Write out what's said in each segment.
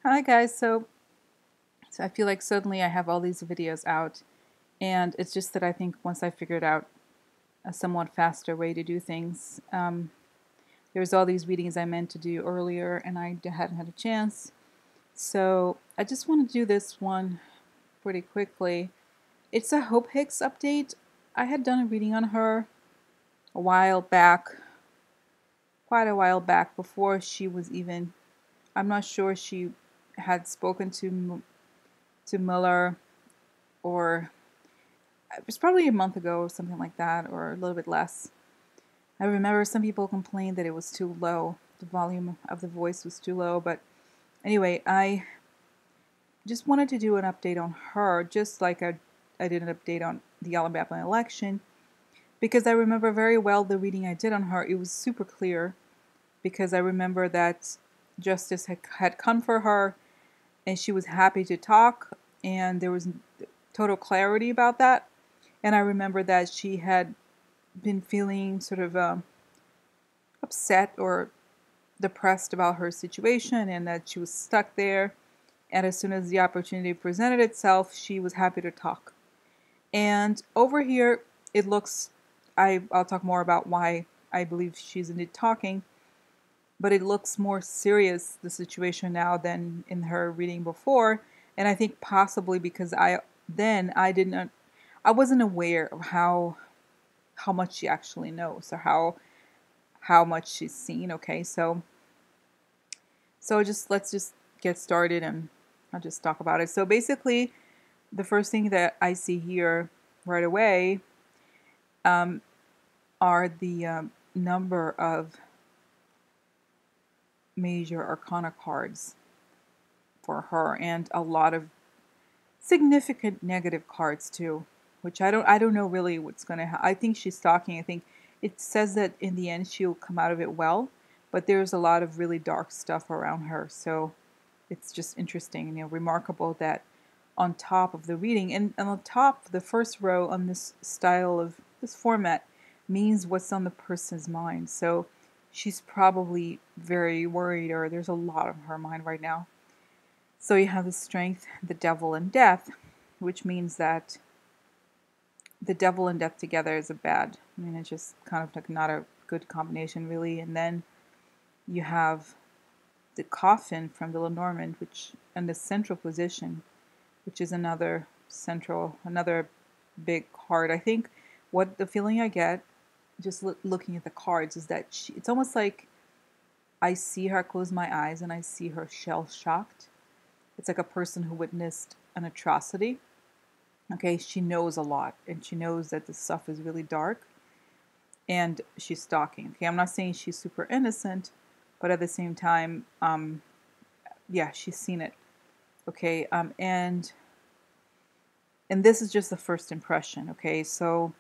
Hi guys, so I feel like suddenly I have all these videos out, and it's just that I think once I figured out a somewhat faster way to do things, there was all these readings I meant to do earlier and I hadn't had a chance. So I just want to do this one pretty quickly. It's a Hope Hicks update. I had done a reading on her a while back, quite a while back, before she was even, I'm not sure she had spoken to Miller, or it was probably a month ago or something like that, or a little bit less. I remember some people complained that it was too low. The volume of the voice was too low. But anyway, I just wanted to do an update on her, just like I did an update on the Alabama election, because I remember very well the reading I did on her. It was super clear because I remember that justice had come for her and she was happy to talk, and there was total clarity about that. And I remember that she had been feeling sort of upset or depressed about her situation and that she was stuck there. And as soon as the opportunity presented itself, she was happy to talk. And over here, it looks, I'll talk more about why I believe she's indeed talking, but it looks more serious, the situation now, than in her reading before. And I think possibly because I wasn't aware of how much she actually knows, or how much she's seen. Okay, so just let's just get started and I'll just talk about it. So basically, the first thing that I see here right away um, are the number of major arcana cards for her, and a lot of significant negative cards too, which I don't know really what's going to I think she's talking. I think it says that in the end she'll come out of it well, but there's a lot of really dark stuff around her. So it's just interesting, remarkable that on top of the reading, and on top, the first row on this style of this format means what's on the person's mind. So she's probably very worried, or there's a lot on her mind right now. So you have the strength, the devil, and death, which means that the devil and death together is a bad. I mean, it's just kind of like not a good combination, really. And then you have the coffin from the Lenormand, which in the central position, which is another big card. I think what the feeling I get just looking at the cards is that it's almost like I see her close my eyes and I see her shell shocked. It's like a person who witnessed an atrocity. Okay, she knows a lot and she knows that the stuff is really dark and she's stalking. Okay, I'm not saying she's super innocent, but at the same time, yeah, she's seen it. Okay, and this is just the first impression. Okay, so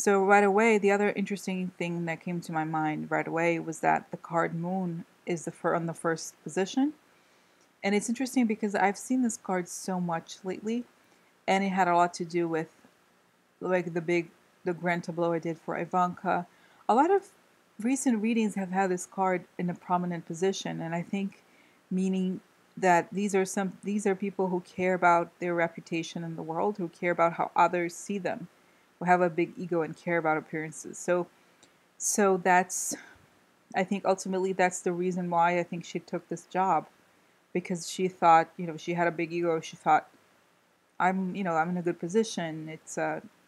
right away, the other interesting thing that came to my mind right away was that the card Moon is on the first position. And it's interesting because I've seen this card so much lately, and it had a lot to do with like the grand tableau I did for Ivanka. A lot of recent readings have had this card in a prominent position, and I think meaning that these are people who care about their reputation in the world, who care about how others see them, who have a big ego and care about appearances. So that's, I think ultimately that's the reason why I think she took this job, because she thought, she had a big ego. She thought, I'm in a good position.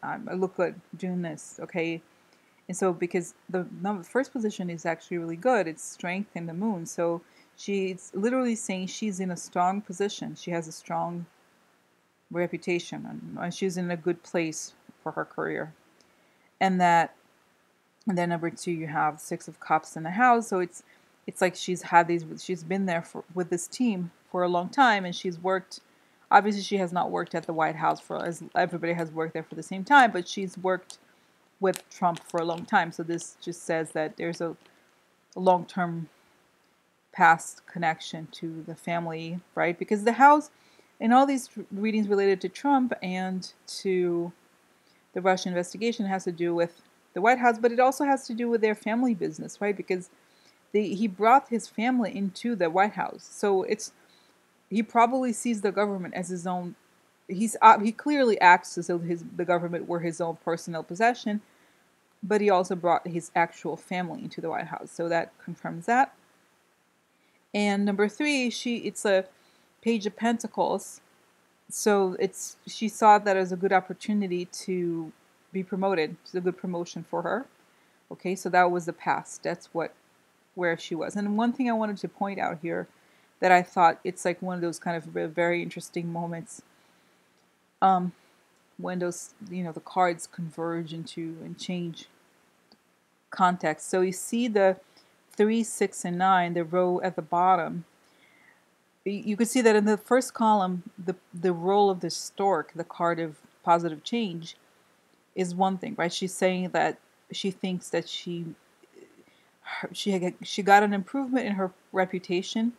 I look good doing this, okay? And so because the first position is actually really good, it's strength in the moon. So she's literally saying she's in a strong position. She has a strong reputation, and she's in a good place for her career. And that, and then number two, you have Six of Cups in the house. So it's like she's been there with this team for a long time, and she's worked. Obviously, she has not worked at the White House for as everybody has worked there for the same time, but she's worked with Trump for a long time. So this just says that there's a long-term past connection to the family, right? Because the house, in all these readings related to Trump and to the Russia investigation, has to do with the White House, but it also has to do with their family business, right? Because he brought his family into the White House. So it's he probably sees the government as his own. He clearly acts as though the government were his own personal possession, but he also brought his actual family into the White House, so that confirms that. And number three, it's a Page of Pentacles, so she saw that as a good opportunity to be promoted. It's a good promotion for her. Okay, so that was the past. That's where she was. And one thing I wanted to point out here that I thought it's like one of those kind of very interesting moments, when those, the cards converge into and change context. So you see the 3, 6, and 9, the row at the bottom. You could see that in the first column, the role of the stork, the card of positive change, is one thing, right? She's saying that she thinks that she got an improvement in her reputation.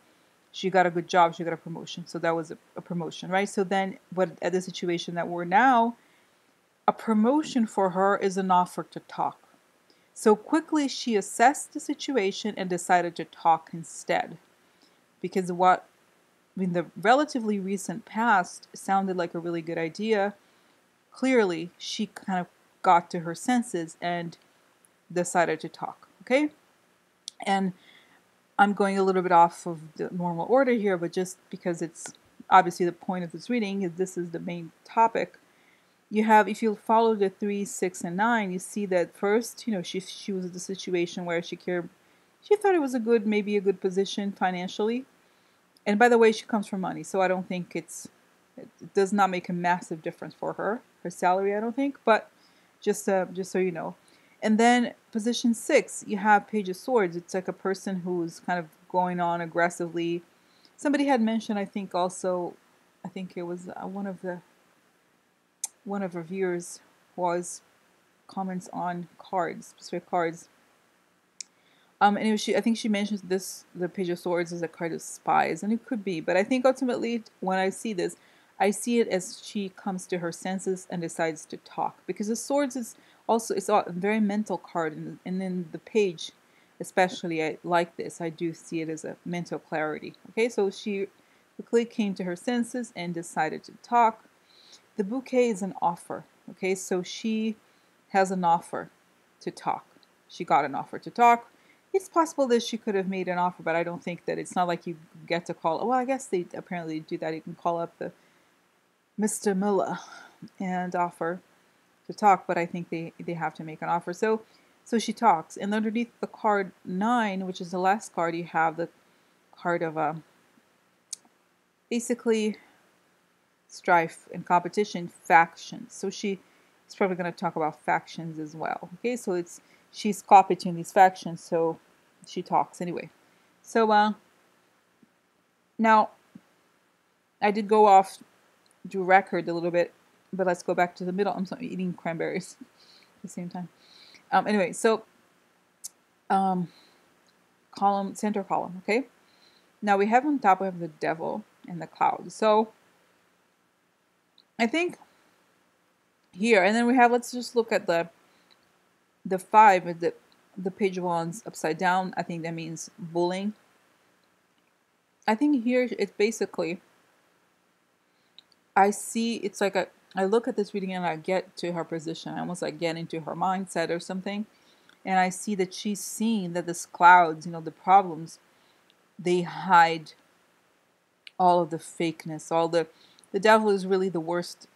She got a good job. She got a promotion. So that was a promotion, right? So then, but at the situation that we're now, a promotion for her is an offer to talk. So quickly she assessed the situation and decided to talk instead. Because the relatively recent past sounded like a really good idea. Clearly, she kind of got to her senses and decided to talk. Okay? And I'm going a little bit off of the normal order here, but just because it's obviously the point of this reading is this is the main topic. You have, if you follow the 3, 6, and 9, you see that first, she was in the situation where she thought it was maybe a good position financially. And by the way, she comes from money, so I don't think it does not make a massive difference for her salary, I don't think, but just so you know. And then position 6, you have Page of Swords. It's like a person who's kind of going on aggressively. Somebody had mentioned, I think it was one of our viewers was comments on specific cards. And I think she mentions the Page of Swords as a card of spies, and it could be, but I think ultimately when I see this, I see it as she comes to her senses and decides to talk, because the Swords it's a very mental card, and then the Page, especially, I like this. I do see it as a mental clarity. Okay, so she quickly came to her senses and decided to talk. The bouquet is an offer. Okay, so she has an offer to talk. She got an offer to talk. It's possible that she could have made an offer, but I don't think that it's not like you get to call. Well, I guess they apparently do that. You can call up the Mr. Miller and offer to talk, but I think they have to make an offer. So she talks, and underneath the card 9, which is the last card, you have the card of basically strife and competition, factions. So she's probably going to talk about factions as well. Okay, so she's caught between these factions, so she talks anyway. So now I did go off to record a little bit, but let's go back to the middle. I'm sorry, eating cranberries at the same time. Anyway, so center column. Okay, now we have on top, we have the devil and the cloud. So I think here, and then we have, let's just look at the 5, the Page of Wands upside down. I think that means bullying. I think here it's basically, I see, it's like I look at this reading and I get to her position. I almost like get into her mindset or something. And I see that she's seeing that this clouds, the problems, they hide all of the fakeness, the devil is really the worst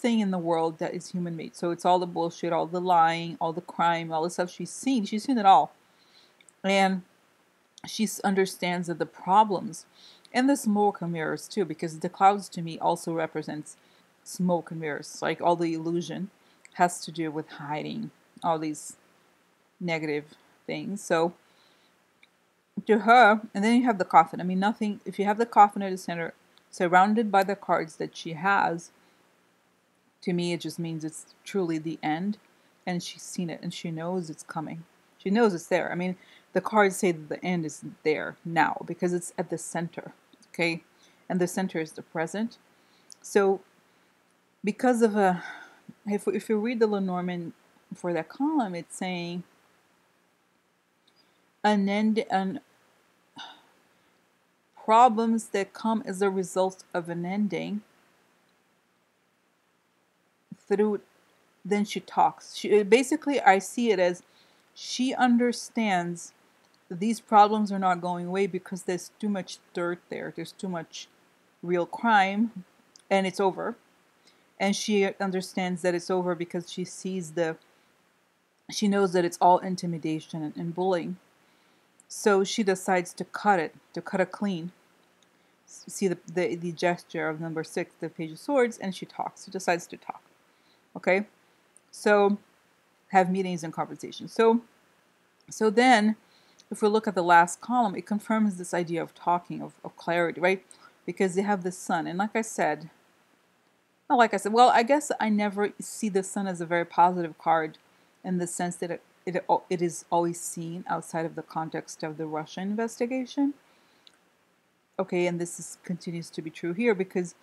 thing in the world that is human made. So it's all the bullshit, all the lying, all the crime, all the stuff she's seen it all. And she understands that the problems, and the smoke and mirrors too, because the clouds to me also represents smoke and mirrors. Like all the illusion has to do with hiding all these negative things. So to her, and then you have the coffin. I mean, nothing, if you have the coffin at the center, surrounded by the cards that she has, to me, it just means it's truly the end, and she's seen it, and she knows it's coming. She knows it's there. I mean, the cards say that the end is there now, because it's at the center, okay? And the center is the present. So, because of if you read the Lenormand for that column, it's saying an end, problems that come as a result of an ending through, then she talks. Basically, I see it as she understands these problems are not going away because there's too much dirt there. There's too much real crime, and it's over. And she understands that it's over because she knows that it's all intimidation and bullying. So she decides to cut it clean. See the gesture of number 6, the Page of Swords, and she talks. She decides to talk. Okay, so have meetings and conversations. So then, if we look at the last column, it confirms this idea of talking, of clarity, right? Because they have the sun, and like I said, well, I guess I never see the sun as a very positive card, in the sense that it is always seen outside of the context of the Russia investigation. Okay, and this continues to be true here, because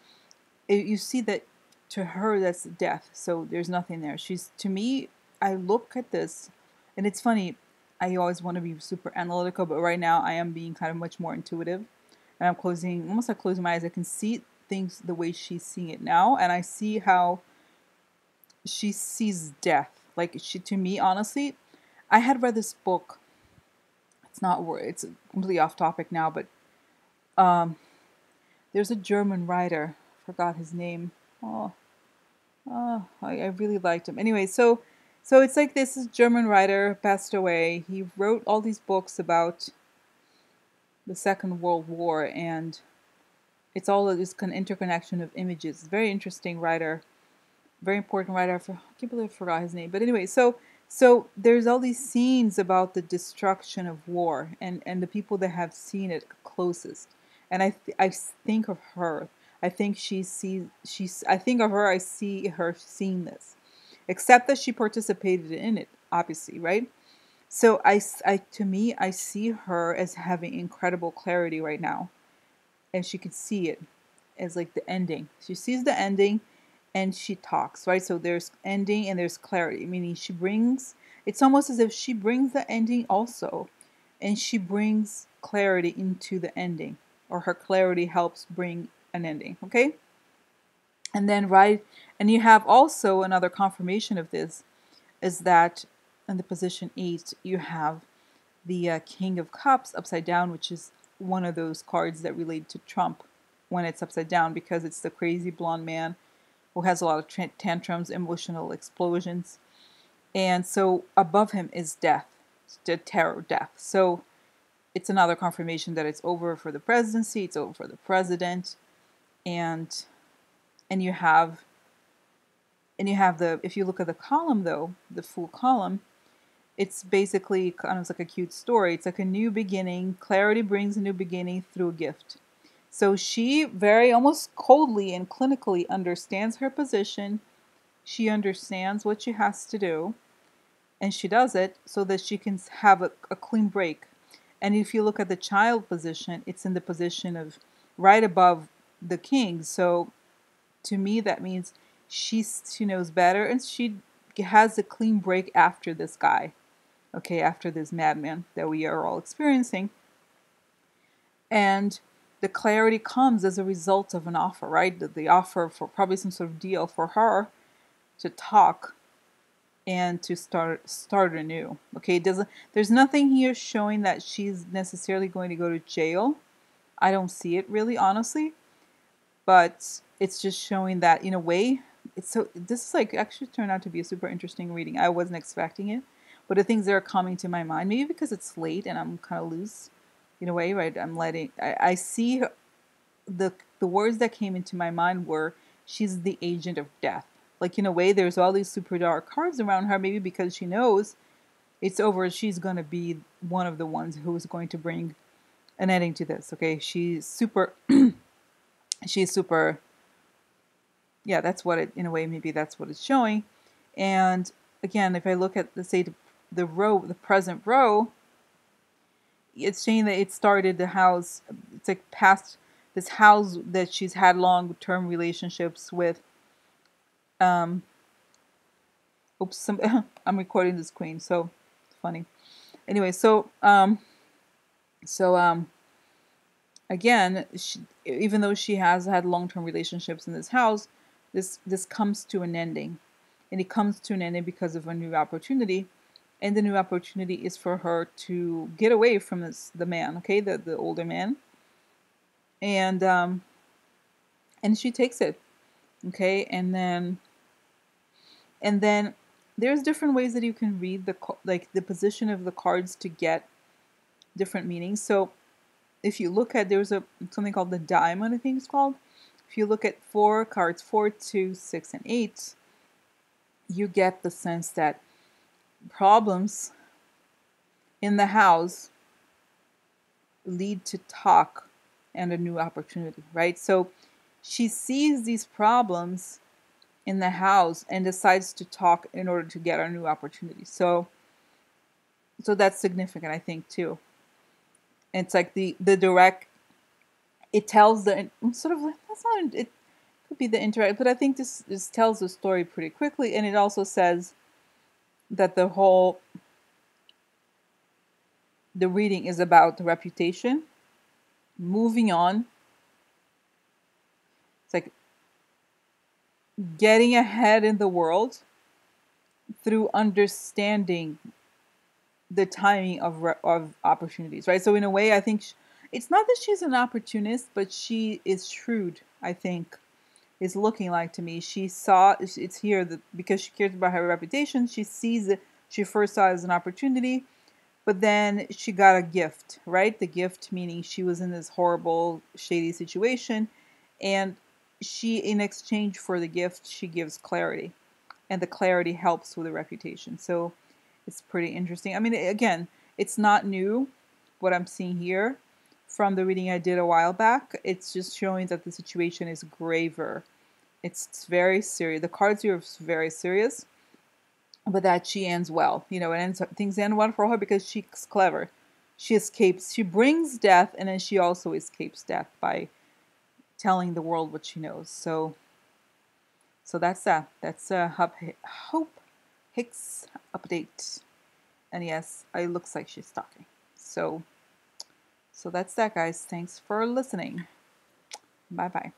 you see that to her that's death, so there's nothing there. To me, I look at this, and it's funny, I always want to be super analytical, but right now I am being kind of much more intuitive, and I'm almost like closing my eyes. I can see things the way she's seeing it now, and I see how she sees death. Like, to me, honestly, I had read this book. It's completely off topic now, but there's a German writer, forgot his name. I really liked him. Anyway, so it's like this German writer passed away. He wrote all these books about the Second World War, and it's all this kind of interconnection of images. Very interesting writer, very important writer. I can't believe I forgot his name. But anyway, so there's all these scenes about the destruction of war, and the people that have seen it closest. And I think of her. I think I think of her, I see her seeing this. Except that she participated in it, obviously, right? So to me, I see her as having incredible clarity right now. And she could see it as like the ending. She sees the ending and she talks, right? So there's ending and there's clarity, meaning it's almost as if she brings the ending also. And she brings clarity into the ending. Or her clarity helps bring an ending, okay? And then and you have also another confirmation of this, is that in the position 8 you have the King of Cups upside down, which is one of those cards that relate to Trump when it's upside down, because it's the crazy blonde man who has a lot of tantrums, emotional explosions. And so above him is death, the terror, death. So it's another confirmation that it's over for the presidency, it's over for the president. And you have if you look at the column though, the full column, it's basically kind of like a cute story. It's like a new beginning. Clarity brings a new beginning through a gift. So she very almost coldly and clinically understands her position. She understands what she has to do, and she does it so that she can have a clean break. And if you look at the child position, it's in the position of right above the king. So to me, that means she knows better, and she has a clean break after this guy. Okay, after this madman that we are all experiencing. And the clarity comes as a result of an offer, right? The offer for probably some sort of deal for her to talk and to start anew. Okay, there's nothing here showing that she's necessarily going to go to jail. I don't see it really, honestly. But it's just showing that in a way, this is like actually turned out to be a super interesting reading. I wasn't expecting it. But the things that are coming to my mind, maybe because it's late and I'm kind of loose in a way, right? I see the words that came into my mind were, she's the agent of death. Like, in a way, there's all these super dark cards around her, maybe because she knows it's over. She's going to be one of the ones who is going to bring an ending to this, okay? She's super, yeah, that's what in a way, maybe that's what it's showing. And again, if I look at, let's say, the present row, it's saying that it started the house, it's like past this house that she's had long-term relationships with. I'm recording the screen, so it's funny. Anyway, so again, even though she has had long-term relationships in this house, this comes to an ending, and it comes to an ending because of a new opportunity, and the new opportunity is for her to get away from the man, okay, the older man, and she takes it, okay, and then there's different ways that you can read the position of the cards to get different meanings. So if you look at, there's something called the diamond, I think it's called. If you look at 4 cards, 4, 2, 6, and 8, you get the sense that problems in the house lead to talk and a new opportunity, right? So she sees these problems in the house and decides to talk in order to get a new opportunity. So that's significant, I think, too. And it's like the direct, it tells the sort of, that's not, it could be the indirect, but I think this tells the story pretty quickly, and it also says that the reading is about the reputation, moving on. It's like getting ahead in the world through understanding the timing of opportunities, right? So in a way, I think it's not that she's an opportunist, but she is shrewd, I think, is looking like to me. She saw, it's here that because she cares about her reputation, she sees it, she first saw it as an opportunity, but then she got a gift, right? The gift meaning she was in this horrible, shady situation, and she, in exchange for the gift, she gives clarity, and the clarity helps with the reputation. So it's pretty interesting. I mean, again, it's not new, what I'm seeing here from the reading I did a while back. It's just showing that the situation is graver. It's very serious. The cards here are very serious, but that she ends well. You know, things end well for her because she's clever. She escapes. She brings death, and then she also escapes death by telling the world what she knows. So that's that. That's a Hope Hicks update. And yes, it looks like she's talking. So that's that, guys. Thanks for listening. Bye bye.